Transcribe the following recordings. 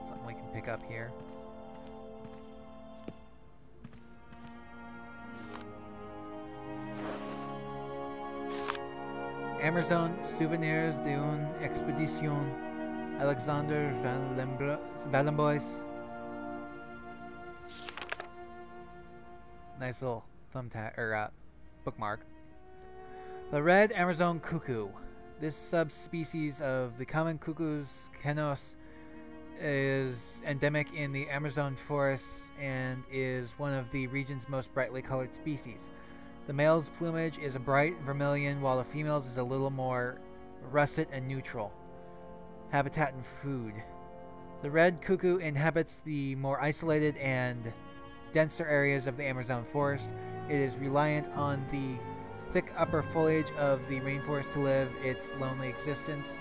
Something we can pick up here. Amazon Souvenirs d'une Expedition Alexander Valenbois. Nice little thumbtack or bookmark. The red Amazon cuckoo. This subspecies of the common cuckoo's canos is endemic in the Amazon forests and is one of the region's most brightly colored species. The male's plumage is a bright vermilion, while the female's is a little more russet and neutral. Habitat and food. The red cuckoo inhabits the more isolated and denser areas of the Amazon forest. It is reliant on the thick upper foliage of the rainforest to live its lonely existence.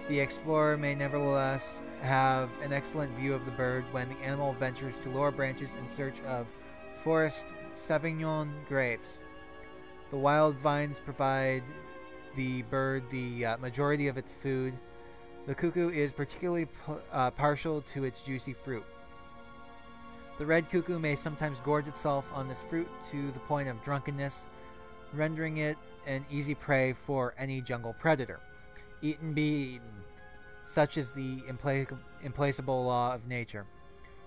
The explorer may nevertheless have an excellent view of the bird when the animal ventures to lower branches in search of forest Sauvignon grapes. The wild vines provide the bird the majority of its food. The cuckoo is particularly partial to its juicy fruit. The red cuckoo may sometimes gorge itself on this fruit to the point of drunkenness, rendering it an easy prey for any jungle predator. Eat and be eaten. Such is the implacable law of nature.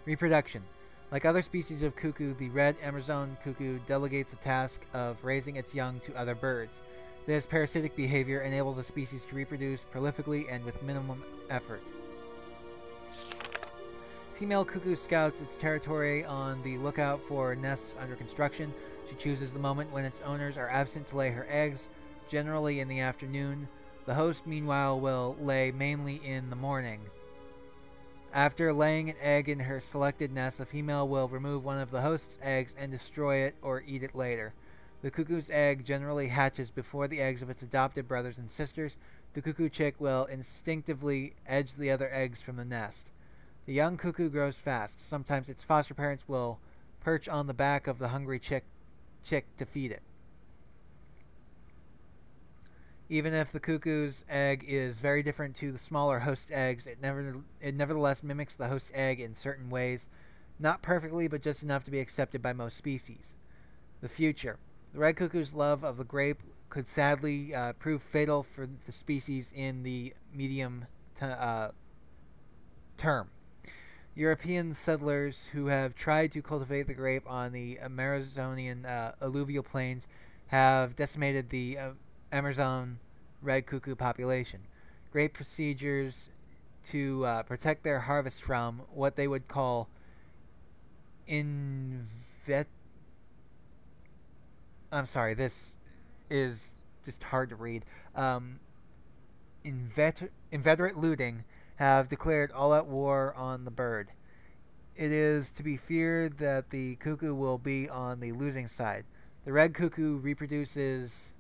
Reproduction. Like other species of cuckoo, the red Amazon cuckoo delegates the task of raising its young to other birds. This parasitic behavior enables a species to reproduce prolifically and with minimum effort. Female cuckoo scouts its territory on the lookout for nests under construction. She chooses the moment when its owners are absent to lay her eggs, generally in the afternoon. The host, meanwhile, will lay mainly in the morning. After laying an egg in her selected nest, the female will remove one of the host's eggs and destroy it or eat it later. The cuckoo's egg generally hatches before the eggs of its adopted brothers and sisters. The cuckoo chick will instinctively edge the other eggs from the nest. The young cuckoo grows fast. Sometimes its foster parents will perch on the back of the hungry chick to feed it. Even if the cuckoo's egg is very different to the smaller host eggs, it nevertheless mimics the host egg in certain ways, not perfectly, but just enough to be accepted by most species. The future. The red cuckoo's love of the grape could sadly prove fatal for the species in the medium term. European settlers who have tried to cultivate the grape on the Amazonian alluvial plains have decimated the Amazon red cuckoo population. Great procedures to protect their harvest from what they would call this is just hard to read. Inveterate looting have declared all-out war on the bird. It is to be feared that the cuckoo will be on the losing side. The red cuckoo reproduces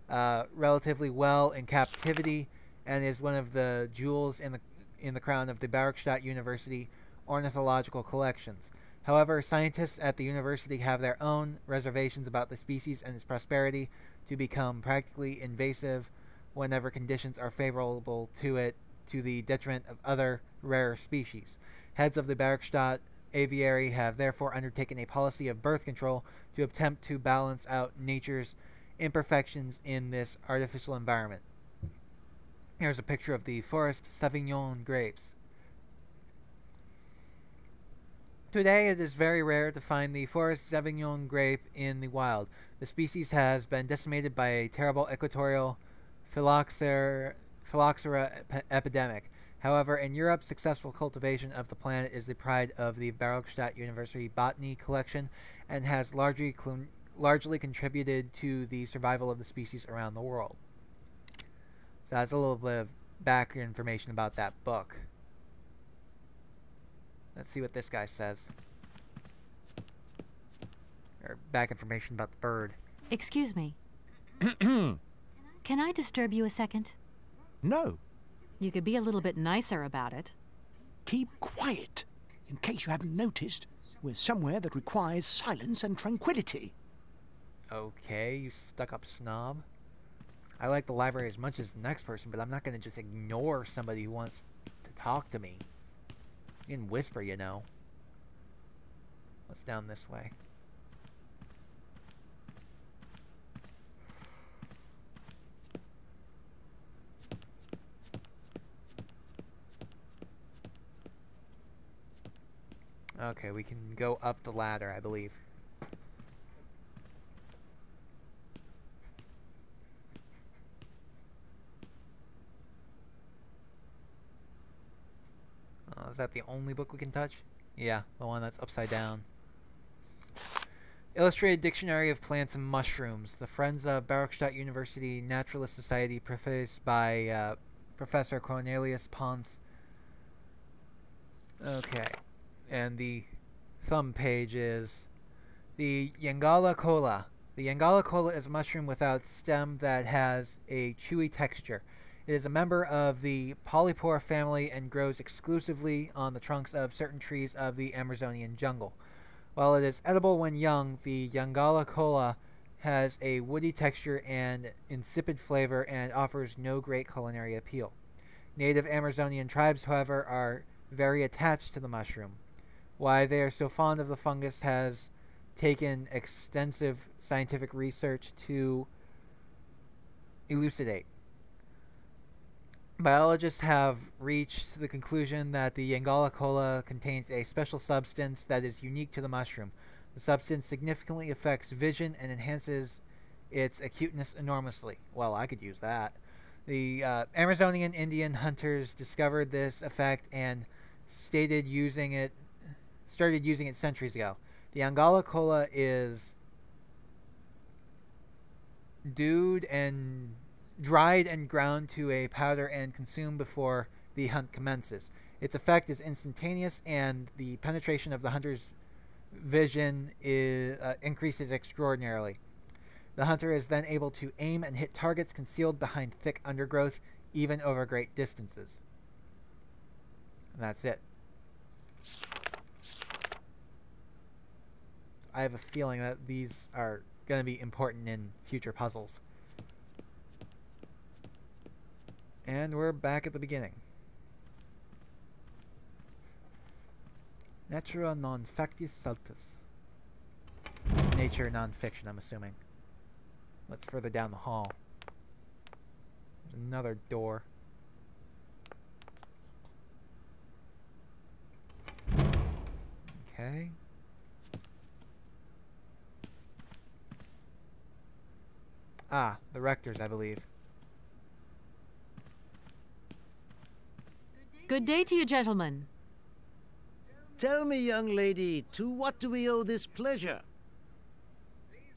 relatively well in captivity and is one of the jewels in the crown of the Bergstadt University ornithological collections. However, scientists at the university have their own reservations about the species and its prosperity to become practically invasive whenever conditions are favorable to it, to the detriment of other rarer species. Heads of the Bergstadt Aviary have therefore undertaken a policy of birth control to attempt to balance out nature's imperfections in this artificial environment. Here's a picture of the forest Sauvignon grapes. Today, it is very rare to find the forest Sauvignon grape in the wild. The species has been decimated by a terrible equatorial phylloxera epidemic. However, in Europe, successful cultivation of the plant is the pride of the Bergstadt University Botany collection and has largely contributed to the survival of the species around the world. So that's a little bit of back information about that book. Let's see what this guy says. Or back information about the bird. Excuse me. Can I disturb you a second? No. You could be a little bit nicer about it. Keep quiet. In case you haven't noticed, we're somewhere that requires silence and tranquility. Okay, you stuck-up snob. I like the library as much as the next person, but I'm not going to just ignore somebody who wants to talk to me. You can whisper, you know. What's down this way? Okay, we can go up the ladder, I believe. Is that the only book we can touch? Yeah, the one that's upside down. Illustrated Dictionary of Plants and Mushrooms. The Friends of Barokstadt University Naturalist Society, prefaced by Professor Cornelius Pons. Okay. And the thumb page is the Yangala cola. The Yangala cola is a mushroom without stem that has a chewy texture. It is a member of the polypore family and grows exclusively on the trunks of certain trees of the Amazonian jungle. While it is edible when young, the Yangala cola has a woody texture and insipid flavor and offers no great culinary appeal. Native Amazonian tribes, however, are very attached to the mushroom. Why they are so fond of the fungus has taken extensive scientific research to elucidate. Biologists have reached the conclusion that the Yangala cola contains a special substance that is unique to the mushroom. The substance significantly affects vision and enhances its acuteness enormously. Well, I could use that. The Amazonian Indian hunters discovered this effect and started using it centuries ago. The Yangala cola is dried and ground to a powder and consumed before the hunt commences. Its effect is instantaneous, and the penetration of the hunter's vision increases extraordinarily. The hunter is then able to aim and hit targets concealed behind thick undergrowth, even over great distances. And that's it. I have a feeling that these are going to be important in future puzzles. And we're back at the beginning. Natura non factis saltus. Nature non-fiction, I'm assuming. Let's further down the hall. There's another door. Okay. Ah, the Rectors, I believe. Good day to you, gentlemen. Tell me, young lady, to what do we owe this pleasure?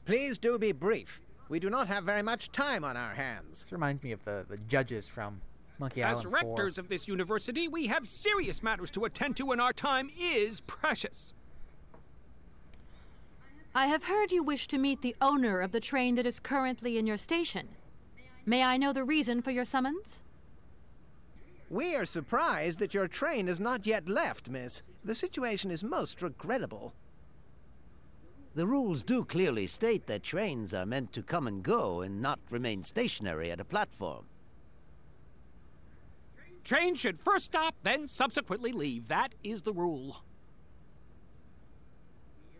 Please do be brief. We do not have very much time on our hands. This reminds me of the judges from Monkey As Island 4. rectors of this university, we have serious matters to attend to, and our time is precious. I have heard you wish to meet the owner of the train that is currently in your station. May I know the reason for your summons? We are surprised that your train has not yet left, miss. The situation is most regrettable. The rules do clearly state that trains are meant to come and go and not remain stationary at a platform. Train should first stop, then subsequently leave. That is the rule.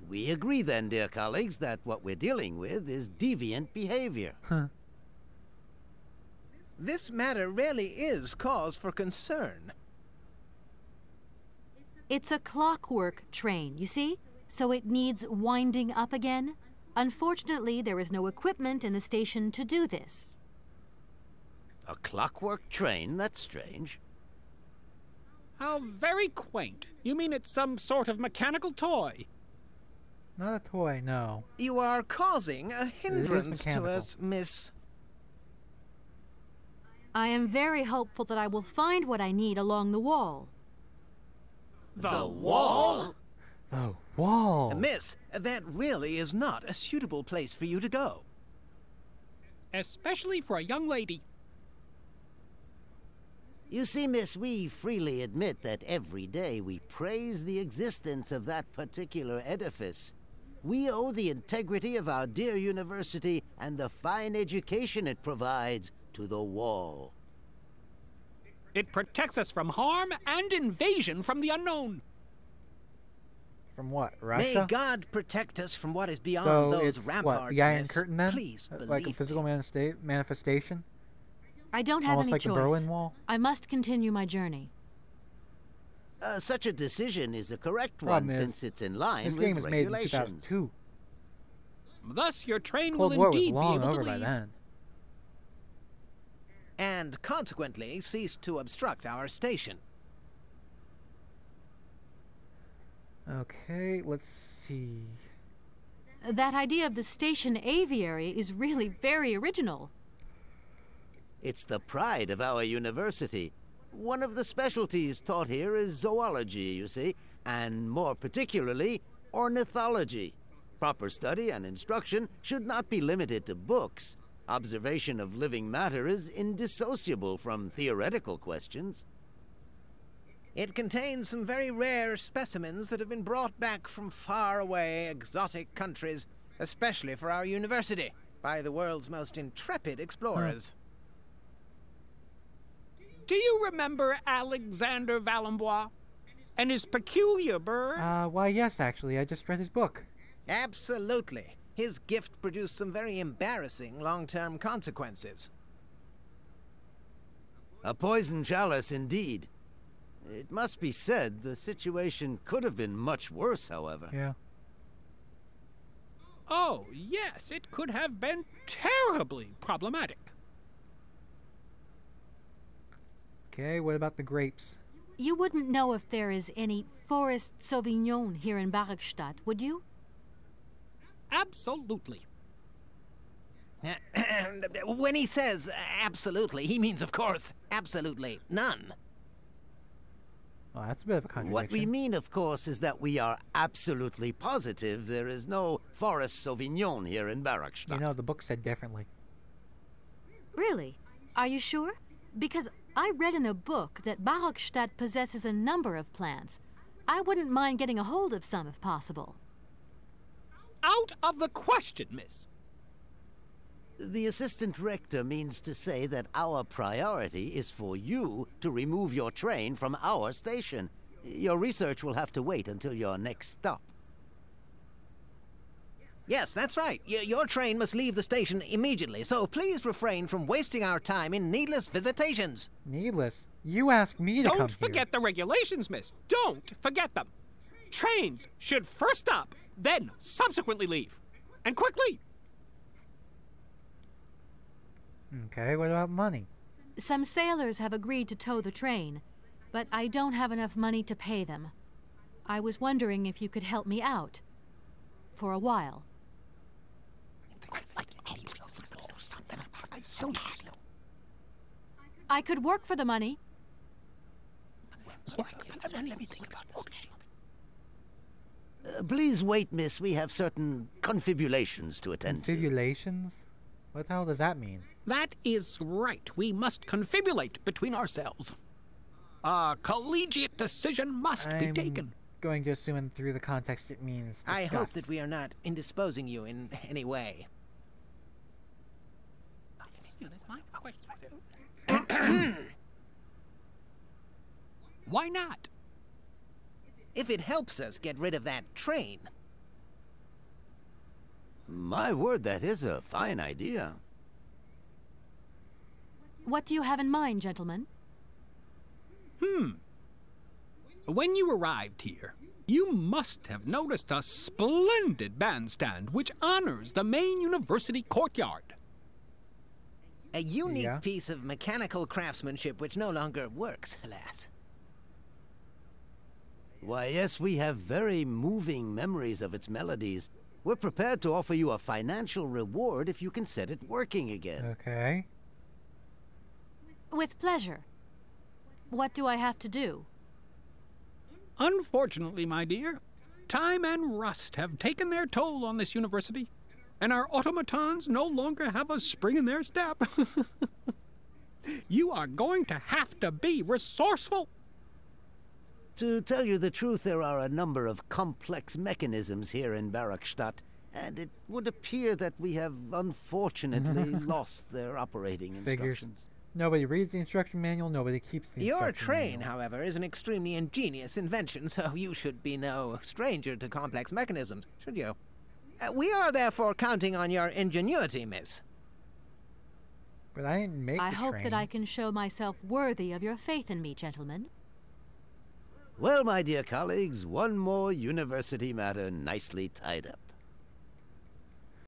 We agree then, dear colleagues, that what we're dealing with is deviant behavior. This matter really is cause for concern. It's a clockwork train, you see? So it needs winding up again. Unfortunately, there is no equipment in the station to do this. A clockwork train? That's strange. How very quaint. You mean it's some sort of mechanical toy? Not a toy, no. You are causing a hindrance to mechanical. us, miss. I am very hopeful that I will find what I need along the wall. The wall? The wall! Miss, that really is not a suitable place for you to go. Especially for a young lady. You see, miss, we freely admit that every day we praise the existence of that particular edifice. We owe the integrity of our dear university and the fine education it provides to the wall. It protects us from harm and invasion from the unknown. From what? May Russia? God protect us from what is beyond So those it's ramparts. what? The Iron miss. Curtain then? Please Like a believe physical me. manifestation? I don't have Almost any like choice. the Berlin Wall? I must continue my journey. Such a decision is a correct Problem one is, since it's in line This with game was made in regulations. 2002. Thus, your train Cold will War was indeed be long able over to by leave. then. And consequently cease to obstruct our station. Okay, let's see. That idea of the station aviary is really very original. It's the pride of our university. One of the specialties taught here is zoology, you see, and more particularly, ornithology. Proper study and instruction should not be limited to books. Observation of living matter is indissociable from theoretical questions. It contains some very rare specimens that have been brought back from faraway, exotic countries, especially for our university, by the world's most intrepid explorers. Do you remember Alexander Valenbois and his peculiar bird? Why, yes, actually. I just read his book. Absolutely. His gift produced some very embarrassing long-term consequences. A poison chalice, indeed. It must be said, the situation could have been much worse, however. Yeah. Oh, yes, it could have been terribly problematic. Okay, what about the grapes? You wouldn't know if there is any Forest Sauvignon here in Barakstadt, would you? Absolutely. When he says absolutely, he means, of course, absolutely none. Oh, that's a bit of a contradiction. What we mean, of course, is that we are absolutely positive there is no Forest Sauvignon here in Barakstadt. You know, the book said differently. Really? Are you sure? Because I read in a book that Barakstadt possesses a number of plants. I wouldn't mind getting a hold of some if possible. Out of the question, miss. The assistant rector means to say that our priority is for you to remove your train from our station. Your research will have to wait until your next stop. Yes, that's right. Your train must leave the station immediately, so please refrain from wasting our time in needless visitations. Needless. You asked me to come Don't here. forget the regulations, miss. Don't forget them. Trains should first stop, then subsequently leave. And quickly. Okay, what about money? Some sailors have agreed to tow the train, but I don't have enough money to pay them. I was wondering if you could help me out. For a while. I could work for the money. Please wait, miss. We have certain confibulations to attend to. Confibulations? What the hell does that mean? That is right. We must confibulate between ourselves. A collegiate decision must be I'm taken. going to assume through the context it means discuss. I hope that we are not indisposing you in any way. Why not? If it helps us get rid of that train. My word, that is a fine idea. What do you have in mind, gentlemen? When you arrived here, you must have noticed a splendid bandstand which honors the main university courtyard. A unique Yeah. piece of mechanical craftsmanship which no longer works, alas. Why, yes, we have very moving memories of its melodies. We're prepared to offer you a financial reward if you can set it working again. Okay. With pleasure. What do I have to do? Unfortunately, my dear, time and rust have taken their toll on this university, and our automatons no longer have a spring in their step. You are going to have to be resourceful. To tell you the truth, there are a number of complex mechanisms here in Barakstadt, and it would appear that we have unfortunately lost their operating Figures. instructions. Nobody reads the instruction manual, nobody keeps the Your instruction train, manual. however, is an extremely ingenious invention, so you should be no stranger to complex mechanisms, should you? We are therefore counting on your ingenuity, miss. But I didn't make I the hope train. that I can show myself worthy of your faith in me, gentlemen. Well, my dear colleagues, one more university matter nicely tied up.